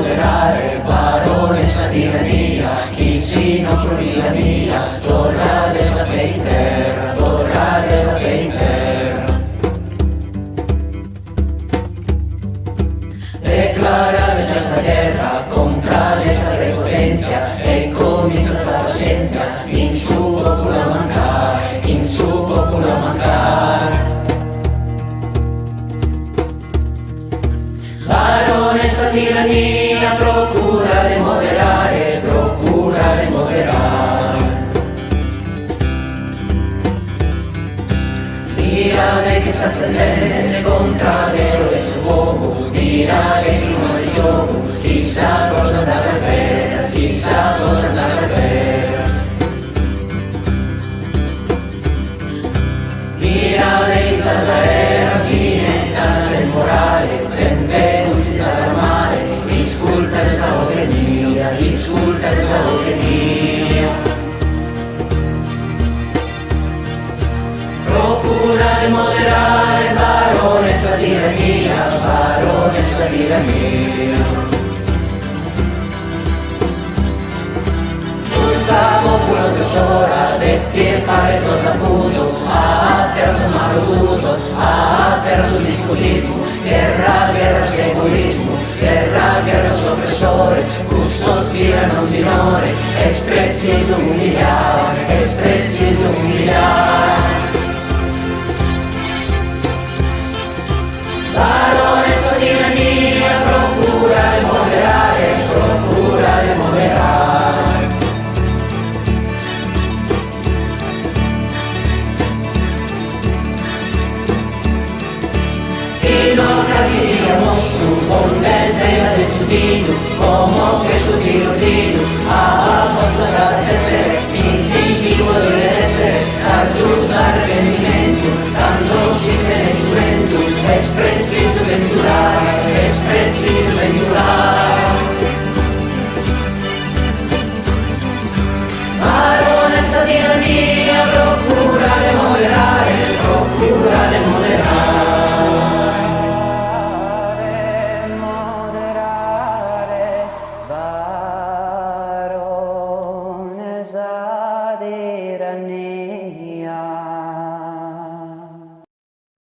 moderare, baronessa di Rania, chi si non provia mia, torna de sape in terra, torna de sape in terra. Declarate già sta guerra, comprate sta prepotenzia, e comincia sta pazienza, in su popolo mancare, in su popolo mancare. Baronessa tirania, procura di moderare, procura di moderare. Mirate che sta stagione, contrade sole su fuoco, mirate che non è gioco, chissà cosa andrà per vera, chissà cosa andrà per vera. Mirate che sta era fine, tanto il morale, gente non si sta male, disculpa questa voglia mia, disculpa questa voglia mia. Procura di moderare, baronessa di Rania, baronessa di Rania. Questa popolo tesora, destirpare il suo saputo, a terra sul malosuso, a terra sul disputismo, guerra su egoismo, guerra su oppressore, gusto sfida non minore, es preciso umiliare, es preciso umiliare. Baronessa di Rania, procura di moderare, procura di moderare. Si no capiamo su, con desea de su dino, como que su tiro